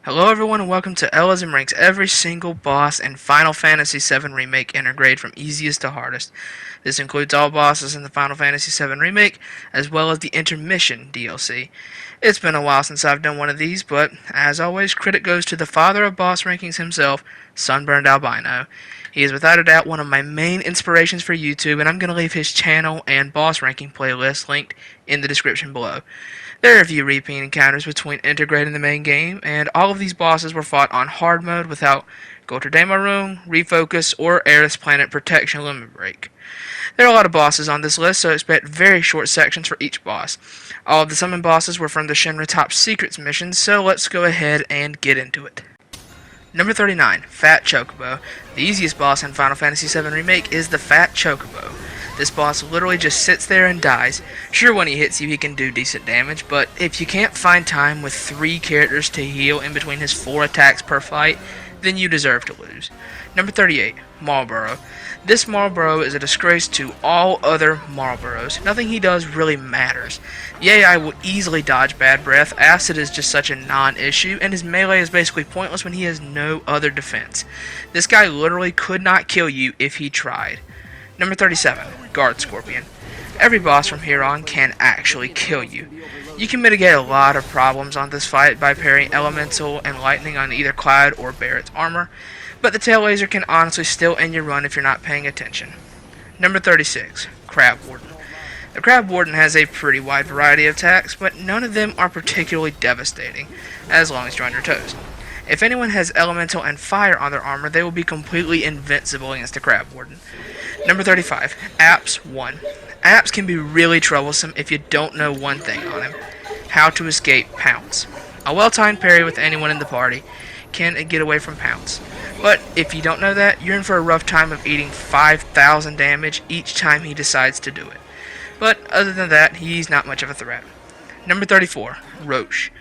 Hello everyone and welcome to Ella's ranks every single boss in Final Fantasy VII Remake Intergrade from easiest to hardest. This includes all bosses in the Final Fantasy VII Remake, as well as the Intermission DLC. It's been a while since I've done one of these, but as always, credit goes to the father of boss rankings himself, Sunburned Albino. He is without a doubt one of my main inspirations for YouTube, and I'm going to leave his channel and boss ranking playlist linked in the description below. There are a few repeat encounters between Intergrade and the main game, and all of these bosses were fought on hard mode without Gotterdama Rune, Refocus, or Aerith's Planet Protection Limit Break. There are a lot of bosses on this list, so expect very short sections for each boss. All of the summon bosses were from the Shinra Top Secrets missions, so let's go ahead and get into it. Number 39, Fat Chocobo. The easiest boss in Final Fantasy VII Remake is the Fat Chocobo. This boss literally just sits there and dies. Sure, when he hits you he can do decent damage, but if you can't find time with 3 characters to heal in between his 4 attacks per fight, then you deserve to lose. Number 38, Marlboro. This Marlboro is a disgrace to all other Marlboros. Nothing he does really matters. The AI will easily dodge Bad Breath, Acid is just such a non-issue, and his melee is basically pointless when he has no other defense. This guy literally could not kill you if he tried. Number 37, Guard Scorpion. Every boss from here on can actually kill you. You can mitigate a lot of problems on this fight by parrying Elemental and Lightning on either Cloud or Barrett's armor, but the Tail Laser can honestly still end your run if you're not paying attention. Number 36, Crab Warden. The Crab Warden has a pretty wide variety of attacks, but none of them are particularly devastating, as long as you're on your toes. If anyone has Elemental and Fire on their armor, they will be completely invincible against the Crab Warden. Number 35, Apps 1. Apps can be really troublesome if you don't know one thing on him: how to escape Pounce. A well-timed parry with anyone in the party can get away from Pounce. But if you don't know that, you're in for a rough time of eating 5,000 damage each time he decides to do it. But other than that, he's not much of a threat. Number 34, Roche.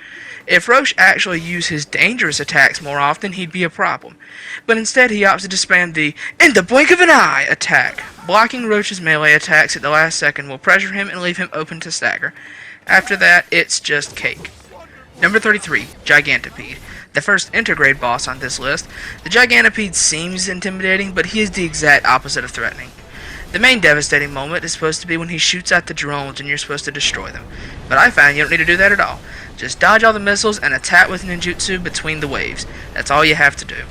If Roche actually used his dangerous attacks more often, he'd be a problem. But instead he opts to spam the "in the blink of an eye" attack. Blocking Roche's melee attacks at the last second will pressure him and leave him open to stagger. After that, it's just cake. Number 33, Gigantipede. The first Intergrade boss on this list, the Gigantipede seems intimidating, but he is the exact opposite of threatening. The main devastating moment is supposed to be when he shoots out the drones and you're supposed to destroy them. But I found you don't need to do that at all. Just dodge all the missiles and attack with ninjutsu between the waves. That's all you have to do.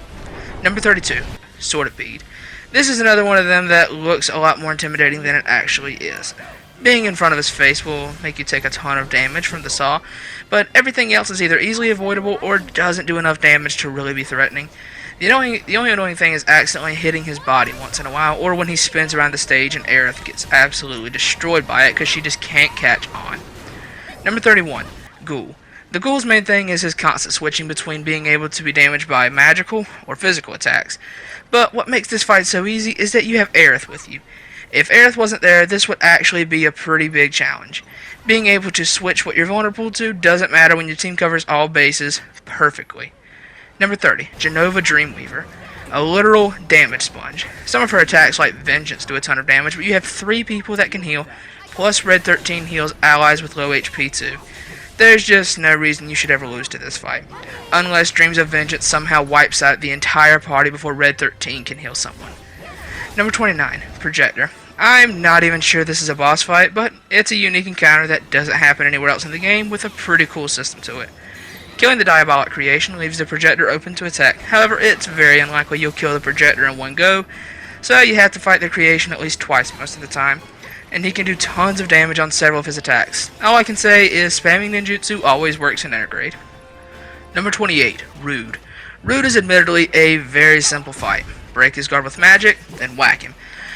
Number 32, Swordipede. This is another one of them that looks a lot more intimidating than it actually is. Being in front of his face will make you take a ton of damage from the saw, but everything else is either easily avoidable or doesn't do enough damage to really be threatening. The only annoying thing is accidentally hitting his body once in a while, or when he spins around the stage and Aerith gets absolutely destroyed by it because she just can't catch on. Number 31, Ghoul. The Ghoul's main thing is his constant switching between being able to be damaged by magical or physical attacks. But what makes this fight so easy is that you have Aerith with you. If Aerith wasn't there, this would actually be a pretty big challenge. Being able to switch what you're vulnerable to doesn't matter when your team covers all bases perfectly. Number 30, Genova Dreamweaver. A literal damage sponge. Some of her attacks like Vengeance do a ton of damage, but you have 3 people that can heal, plus Red 13 heals allies with low HP too. There's just no reason you should ever lose to this fight, unless Dreams of Vengeance somehow wipes out the entire party before Red 13 can heal someone. Number 29, Projector. I'm not even sure this is a boss fight, but it's a unique encounter that doesn't happen anywhere else in the game with a pretty cool system to it. Killing the Diabolic Creation leaves the Projector open to attack. However, it's very unlikely you'll kill the Projector in one go, so you have to fight the Creation at least twice most of the time, and he can do tons of damage on several of his attacks. All I can say is spamming ninjutsu always works in Intergrade. Number 28, Rude. Rude is admittedly a very simple fight. Break his guard with magic, then whack him.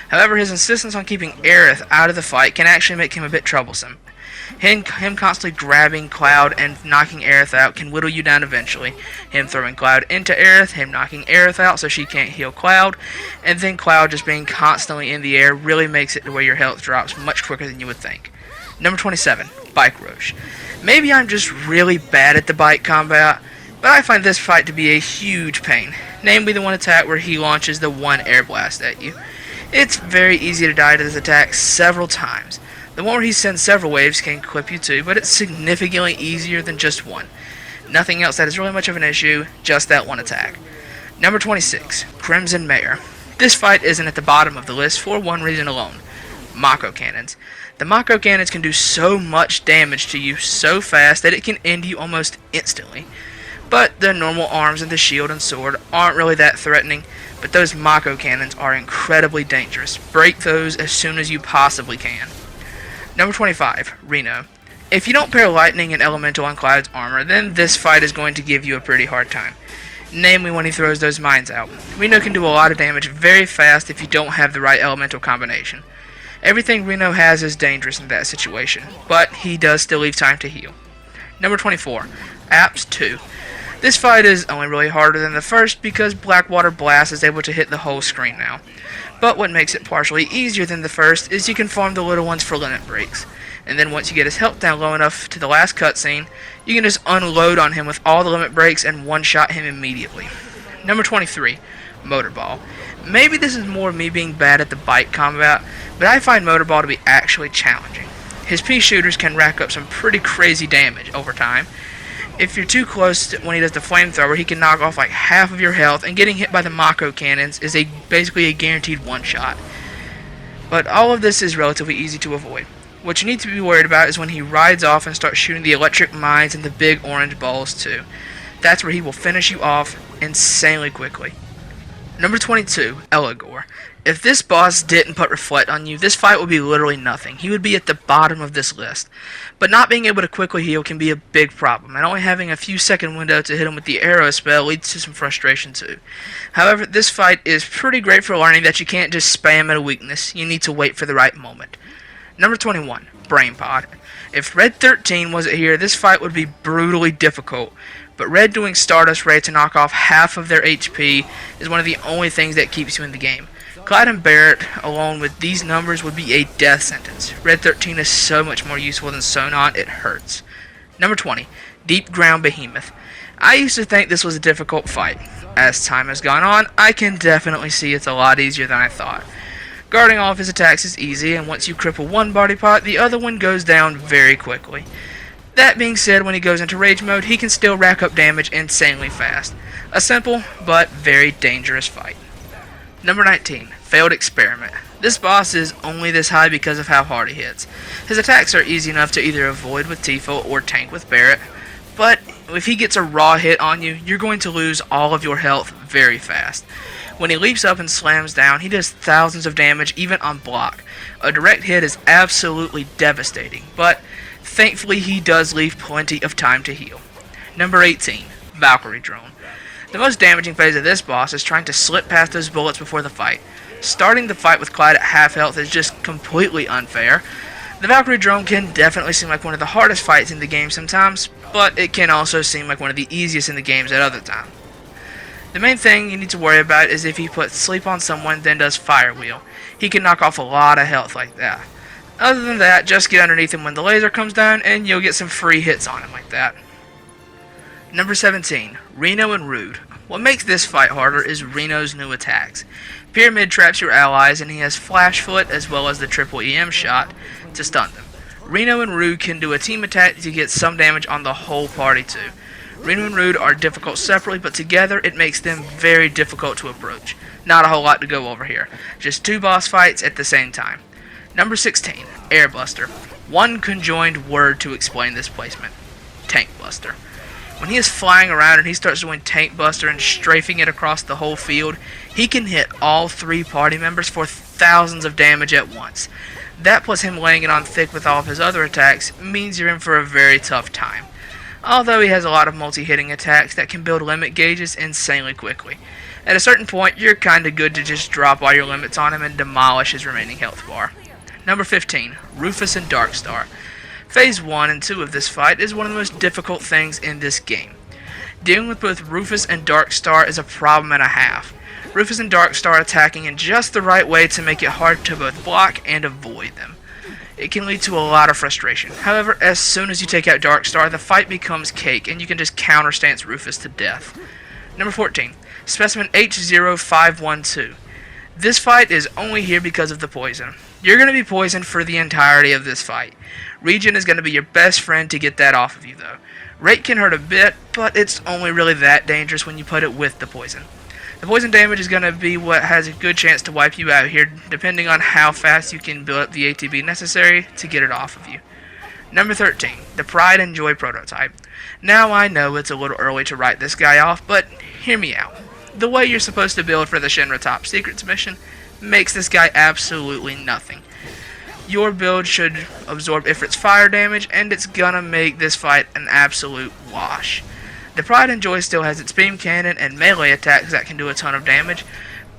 However, his insistence on keeping Aerith out of the fight can actually make him a bit troublesome. Him constantly grabbing Cloud and knocking Aerith out can whittle you down eventually. Him throwing Cloud into Aerith, him knocking Aerith out so she can't heal Cloud, and then Cloud just being constantly in the air really makes it to where your health drops much quicker than you would think. Number 27, Bike Roche. Maybe I'm just really bad at the bike combat, but I find this fight to be a huge pain. Namely the one attack where he launches the one air blast at you. It's very easy to die to this attack several times. The one where he sends several waves can clip you too, but it's significantly easier than just one. Nothing else that is really much of an issue, just that one attack. Number 26, Crimson Mare. This fight isn't at the bottom of the list for one reason alone: Mako Cannons. The Mako Cannons can do so much damage to you so fast that it can end you almost instantly. But the normal arms and the shield and sword aren't really that threatening, but those Mako Cannons are incredibly dangerous. Break those as soon as you possibly can. Number 25, Reno. If you don't pair Lightning and Elemental on Cloud's armor, then this fight is going to give you a pretty hard time. Namely when he throws those mines out. Reno can do a lot of damage very fast if you don't have the right elemental combination. Everything Reno has is dangerous in that situation, but he does still leave time to heal. Number 24, Apps 2. This fight is only really harder than the first because Blackwater Blast is able to hit the whole screen now. But what makes it partially easier than the first is you can farm the little ones for limit breaks. And then once you get his health down low enough to the last cutscene, you can just unload on him with all the limit breaks and one-shot him immediately. Number 23, Motorball. Maybe this is more me being bad at the bike combat, but I find Motorball to be actually challenging. His pea shooters can rack up some pretty crazy damage over time. If you're too close when he does the flamethrower, he can knock off like half of your health, and getting hit by the Mako Cannons is basically a guaranteed one-shot. But all of this is relatively easy to avoid. What you need to be worried about is when he rides off and starts shooting the electric mines and the big orange balls too. That's where he will finish you off insanely quickly. Number 22, Eligor. If this boss didn't put Reflect on you, this fight would be literally nothing. He would be at the bottom of this list. But not being able to quickly heal can be a big problem, and only having a few second window to hit him with the arrow spell leads to some frustration too. However, this fight is pretty great for learning that you can't just spam at a weakness. You need to wait for the right moment. Number 21, Brain Pod. If Red 13 wasn't here, this fight would be brutally difficult, but Red doing Stardust Ray to knock off half of their HP is one of the only things that keeps you in the game. Clyde and Barrett, alone with these numbers, would be a death sentence. Red 13 is so much more useful than Sonon, it hurts. Number 20, Deep Ground Behemoth. I used to think this was a difficult fight. As time has gone on, I can definitely see it's a lot easier than I thought. Guarding all of his attacks is easy, and once you cripple one body part, the other one goes down very quickly. That being said, when he goes into rage mode, he can still rack up damage insanely fast. A simple, but very dangerous fight. Number 19, Failed Experiment. This boss is only this high because of how hard he hits. His attacks are easy enough to either avoid with Tifa or tank with Barrett, but if he gets a raw hit on you, you're going to lose all of your health very fast. When he leaps up and slams down, he does thousands of damage even on block. A direct hit is absolutely devastating, but thankfully he does leave plenty of time to heal. Number 18, Valkyrie Drone. The most damaging phase of this boss is trying to slip past those bullets before the fight. Starting the fight with Clyde at half health is just completely unfair. The Valkyrie Drone can definitely seem like one of the hardest fights in the game sometimes, but it can also seem like one of the easiest in the games at other times. The main thing you need to worry about is if he puts sleep on someone then does Fire Wheel. He can knock off a lot of health like that. Other than that, just get underneath him when the laser comes down and you'll get some free hits on him like that. Number 17, Reno and Rude. What makes this fight harder is Reno's new attacks. Pyramid traps your allies, and he has Flash Foot as well as the triple EM shot to stun them. Reno and Rude can do a team attack to get some damage on the whole party too. Reno and Rude are difficult separately, but together it makes them very difficult to approach. Not a whole lot to go over here. Just two boss fights at the same time. Number 16, Airbuster. One conjoined word to explain this placement: Tank Buster. When he is flying around and he starts doing Tank Buster and strafing it across the whole field, he can hit all three party members for thousands of damage at once. That plus him laying it on thick with all of his other attacks means you're in for a very tough time. Although he has a lot of multi-hitting attacks that can build limit gauges insanely quickly. At a certain point, you're kinda good to just drop all your limits on him and demolish his remaining health bar. Number 15, Rufus and Darkstar. Phase 1 and 2 of this fight is one of the most difficult things in this game. Dealing with both Rufus and Darkstar is a problem and a half. Rufus and Darkstar attacking in just the right way to make it hard to both block and avoid them. It can lead to a lot of frustration. However, as soon as you take out Darkstar, the fight becomes cake and you can just counterstance Rufus to death. Number 14, Specimen H0512. This fight is only here because of the poison. You're going to be poisoned for the entirety of this fight. Regen is going to be your best friend to get that off of you though. Rate can hurt a bit, but it's only really that dangerous when you put it with the poison. The poison damage is going to be what has a good chance to wipe you out here, depending on how fast you can build up the ATB necessary to get it off of you. Number 13, the Pride and Joy prototype. Now I know it's a little early to write this guy off, but hear me out. The way you're supposed to build for the Shinra Top Secrets mission makes this guy absolutely nothing. Your build should absorb Ifrit's fire damage, and it's gonna make this fight an absolute wash. The Pride and Joy still has its beam cannon and melee attacks that can do a ton of damage,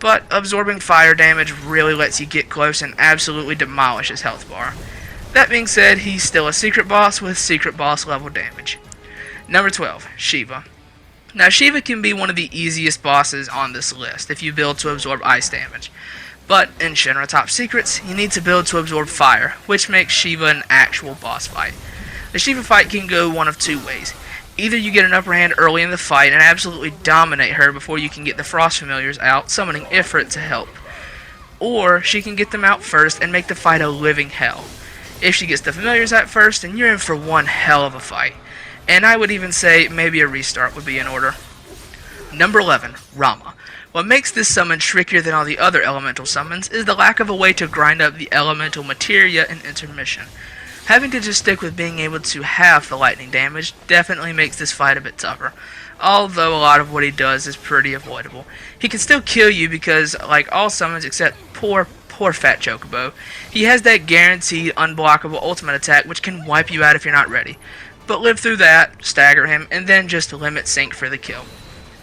but absorbing fire damage really lets you get close and absolutely demolish his health bar. That being said, he's still a secret boss with secret boss level damage. Number 12, Shiva. Now Shiva can be one of the easiest bosses on this list if you build to absorb ice damage. But in Shinra Top Secrets, you need to build to absorb fire, which makes Shiva an actual boss fight. The Shiva fight can go one of two ways. Either you get an upper hand early in the fight and absolutely dominate her before you can get the Frost Familiars out, summoning Ifrit to help. Or she can get them out first and make the fight a living hell. If she gets the Familiars out first, then you're in for one hell of a fight. And I would even say maybe a restart would be in order. Number 11, Rama. What makes this summon trickier than all the other elemental summons is the lack of a way to grind up the elemental materia in intermission. Having to just stick with being able to have the lightning damage definitely makes this fight a bit tougher, although a lot of what he does is pretty avoidable. He can still kill you because, like all summons except poor Fat Chocobo, he has that guaranteed unblockable ultimate attack which can wipe you out if you're not ready. But live through that, stagger him, and then just limit sync for the kill.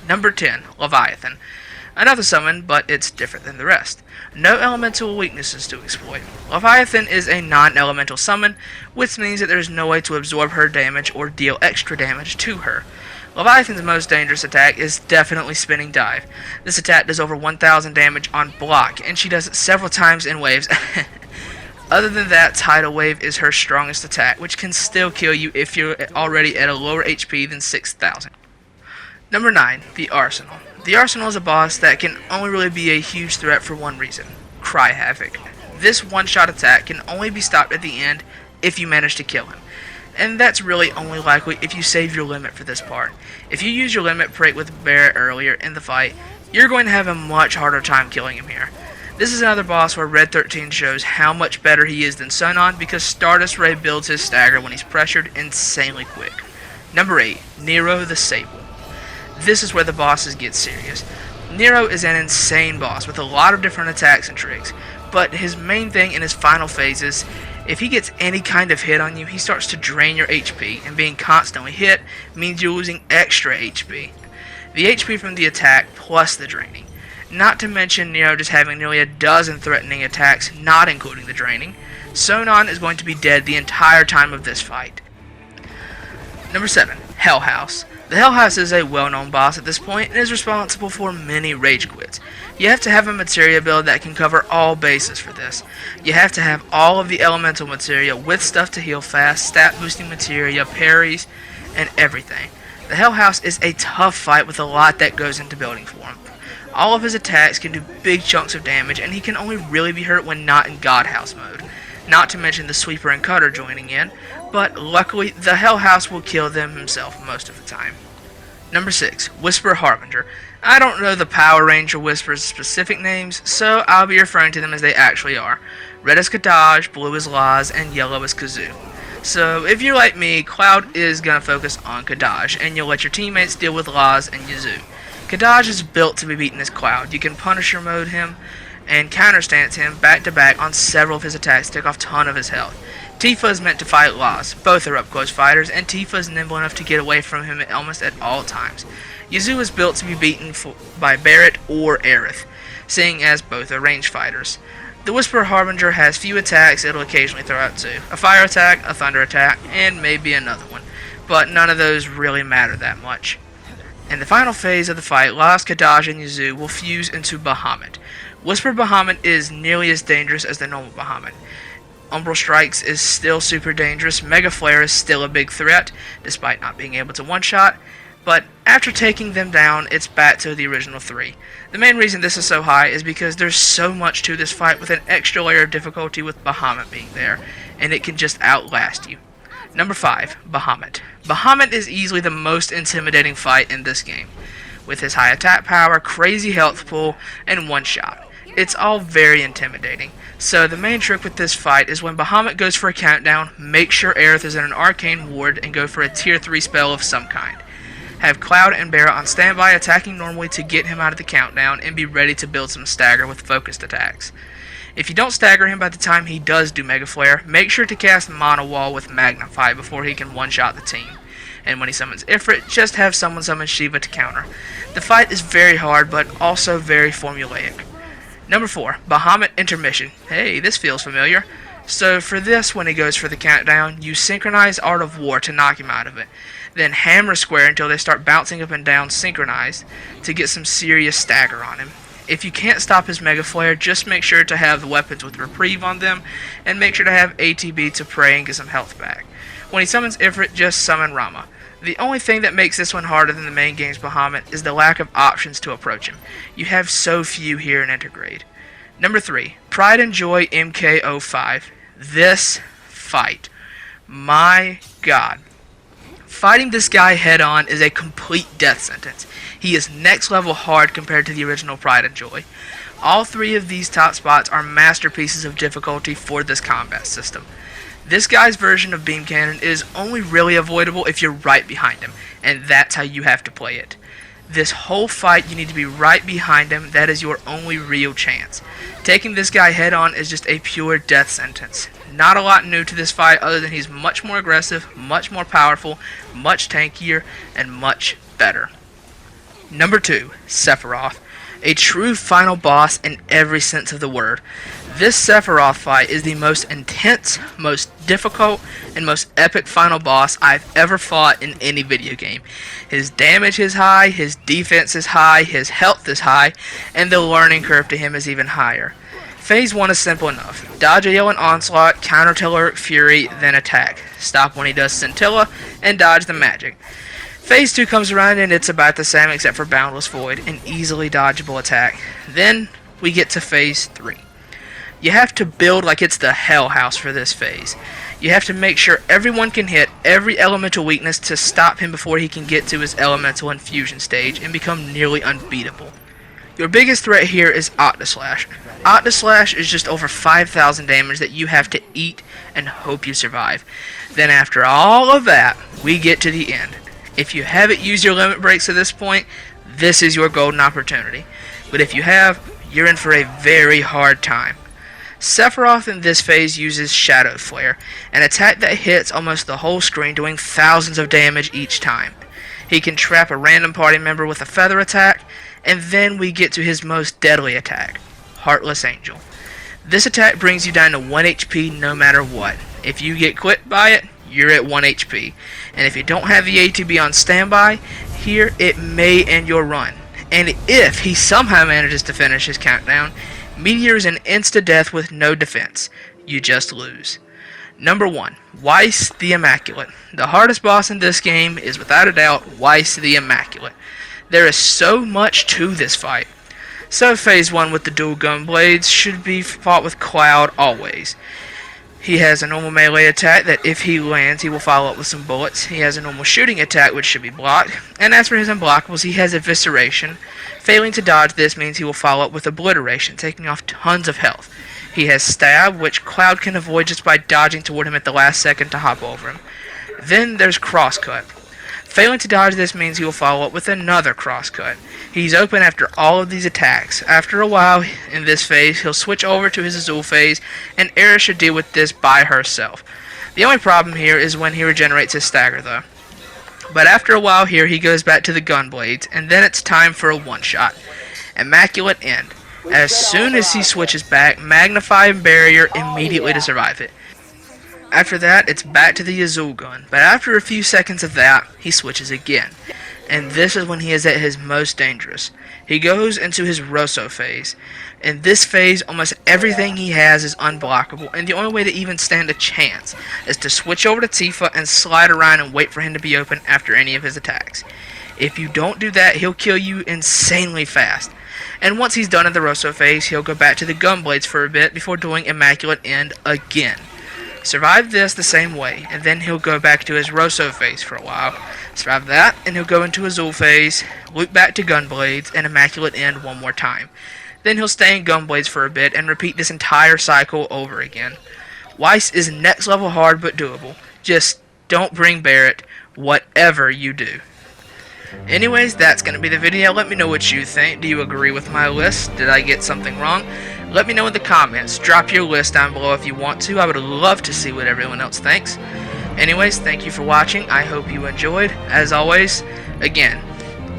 Number 10, Leviathan. Another summon, but it's different than the rest. No elemental weaknesses to exploit. Leviathan is a non-elemental summon, which means that there is no way to absorb her damage or deal extra damage to her. Leviathan's most dangerous attack is definitely Spinning Dive. This attack does over 1000 damage on block, and she does it several times in waves. Other than that, Tidal Wave is her strongest attack, which can still kill you if you're already at a lower HP than 6000. Number 9, the Arsenal. The Arsenal is a boss that can only really be a huge threat for one reason: Cry Havoc. This one-shot attack can only be stopped at the end if you manage to kill him. And that's really only likely if you save your limit for this part. If you use your limit break with Barret earlier in the fight, you're going to have a much harder time killing him here. This is another boss where Red 13 shows how much better he is than Sunon because Stardust Ray builds his stagger when he's pressured insanely quick. Number 8, Nero the Sable. This is where the bosses get serious. Nero is an insane boss with a lot of different attacks and tricks, but his main thing in his final phases, if he gets any kind of hit on you, he starts to drain your HP, and being constantly hit means you're losing extra HP. The HP from the attack plus the draining. Not to mention Nero just having nearly a dozen threatening attacks, not including the draining. Sunon is going to be dead the entire time of this fight. Number 7, Hell House. The Hell House is a well-known boss at this point and is responsible for many rage quits. You have to have a materia build that can cover all bases for this. You have to have all of the elemental materia with stuff to heal fast, stat boosting materia, parries, and everything. The Hell House is a tough fight with a lot that goes into building for him. All of his attacks can do big chunks of damage, and he can only really be hurt when not in God House mode. Not to mention the Sweeper and Cutter joining in, but luckily the Hell House will kill them himself most of the time. Number 6, Whisper Harbinger. I don't know the Power Ranger Whisper's specific names, so I'll be referring to them as they actually are. Red is Kadaj, blue is Laz, and yellow is Kazoo. So if you're like me, Cloud is going to focus on Kadaj, and you'll let your teammates deal with Laz and Yazoo. Kadaj is built to be beaten as Cloud. You can Punisher mode him and counterstance him back to back on several of his attacks to take off a ton of his health. Tifa is meant to fight Laz. Both are up-close fighters, and Tifa is nimble enough to get away from him almost at all times. Yazoo is built to be beaten by Barret or Aerith, seeing as both are ranged fighters. The Whisper Harbinger has few attacks it'll occasionally throw out too. A fire attack, a thunder attack, and maybe another one. But none of those really matter that much. In the final phase of the fight, Laz, Kadaj, and Yazoo will fuse into Bahamut. Whisper Bahamut is nearly as dangerous as the normal Bahamut. Umbral Strikes is still super dangerous. Mega Flare is still a big threat, despite not being able to one-shot. But after taking them down, it's back to the original 3. The main reason this is so high is because there's so much to this fight with an extra layer of difficulty with Bahamut being there, and it can just outlast you. Number 5, Bahamut. Bahamut is easily the most intimidating fight in this game, with his high attack power, crazy health pool, and one shot. It's all very intimidating. So the main trick with this fight is when Bahamut goes for a countdown, make sure Aerith is in an arcane ward and go for a tier 3 spell of some kind. Have Cloud and Barret on standby attacking normally to get him out of the countdown and be ready to build some stagger with focused attacks. If you don't stagger him by the time he does do Mega Flare, make sure to cast Mana Wall with Magnify before he can one-shot the team. And when he summons Ifrit, just have someone summon Shiva to counter. The fight is very hard, but also very formulaic. Number 4, Bahamut Intermission. Hey, this feels familiar. So for this, when he goes for the countdown, you synchronize Art of War to knock him out of it. Then hammer square until they start bouncing up and down synchronized to get some serious stagger on him. If you can't stop his Mega Flare, just make sure to have the weapons with Reprieve on them, and make sure to have ATB to pray and get some health back. When he summons Ifrit, just summon Rama. The only thing that makes this one harder than the main game's Bahamut is the lack of options to approach him. You have so few here in Intergrade. Number 3, Pride and Joy MK05. This fight. My God. Fighting this guy head on is a complete death sentence. He is next level hard compared to the original Pride and Joy. All 3 of these top spots are masterpieces of difficulty for this combat system. This guy's version of Beam Cannon is only really avoidable if you're right behind him, and that's how you have to play it. This whole fight you need to be right behind him, that is your only real chance. Taking this guy head on is just a pure death sentence. Not a lot new to this fight other than he's much more aggressive, much more powerful, much tankier, and much better. Number 2, Sephiroth. A true final boss in every sense of the word. This Sephiroth fight is the most intense, most difficult, and most epic final boss I've ever fought in any video game. His damage is high, his defense is high, his health is high, and the learning curve to him is even higher. Phase 1 is simple enough. Dodge a yelling onslaught, counter Telluric Fury, then attack. Stop when he does Scintilla, and dodge the magic. Phase 2 comes around and it's about the same except for Boundless Void, an easily dodgeable attack. Then we get to Phase 3. You have to build like it's the Hell House for this phase. You have to make sure everyone can hit every elemental weakness to stop him before he can get to his elemental infusion stage and become nearly unbeatable. Your biggest threat here is Octaslash. Octaslash is just over 5,000 damage that you have to eat and hope you survive. Then after all of that, we get to the end. If you haven't used your limit breaks at this point, this is your golden opportunity. But if you have, you're in for a very hard time. Sephiroth in this phase uses Shadow Flare, an attack that hits almost the whole screen, doing thousands of damage each time. He can trap a random party member with a feather attack, and then we get to his most deadly attack, Heartless Angel. This attack brings you down to 1 HP no matter what. If you get quit by it, you're at 1 HP. And if you don't have the ATB on standby, here it may end your run. And if he somehow manages to finish his countdown, Meteor is an insta-death with no defense. You just lose. Number 1, Weiss the Immaculate. The hardest boss in this game is without a doubt Weiss the Immaculate. There is so much to this fight. So phase 1 with the dual gun blades should be fought with Cloud always. He has a normal melee attack that if he lands, he will follow up with some bullets. He has a normal shooting attack which should be blocked. And as for his unblockables, he has Evisceration. Failing to dodge this means he will follow up with Obliteration, taking off tons of health. He has Stab, which Cloud can avoid just by dodging toward him at the last second to hop over him. Then there's Crosscut. Failing to dodge this means he will follow up with another Crosscut. He's open after all of these attacks. After a while in this phase, he'll switch over to his Azul phase, and Aerith should deal with this by herself. The only problem here is when he regenerates his stagger though. But after a while here, he goes back to the gun blades, and then it's time for a one-shot. Immaculate End. As soon as he switches back, Magnify and Barrier immediately to survive it. After that, it's back to the Azul gun, but after a few seconds of that, he switches again. And this is when he is at his most dangerous. He goes into his Rosso phase. In this phase, almost everything he has is unblockable, and the only way to even stand a chance is to switch over to Tifa and slide around and wait for him to be open after any of his attacks. If you don't do that, he'll kill you insanely fast. And once he's done in the Rosso phase, he'll go back to the Gunblades for a bit before doing Immaculate End again. Survive this the same way, and then he'll go back to his Rosso phase for a while. Survive that, and he'll go into Azul phase, loop back to Gunblades, and Immaculate End one more time. Then he'll stay in Gunblades for a bit, and repeat this entire cycle over again. Weiss is next level hard but doable. Just don't bring Barret, whatever you do. Anyways, that's going to be the video. Let me know what you think. Do you agree with my list? Did I get something wrong? Let me know in the comments. Drop your list down below if you want to. I would love to see what everyone else thinks. Anyways, thank you for watching. I hope you enjoyed. As always, again,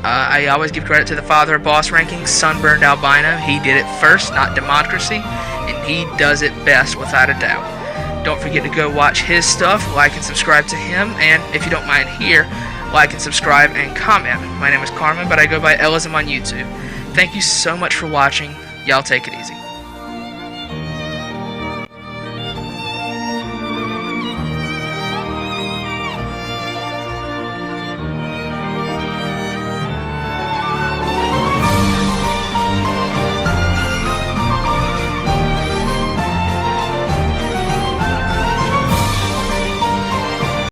I always give credit to the father of boss rankings, Sunburned Albino. He did it first, not Democracy, and he does it best without a doubt. Don't forget to go watch his stuff, like and subscribe to him, and if you don't mind here, like and subscribe and comment. My name is Carmen, but I go by Ellism on YouTube. Thank you so much for watching. Y'all take it easy.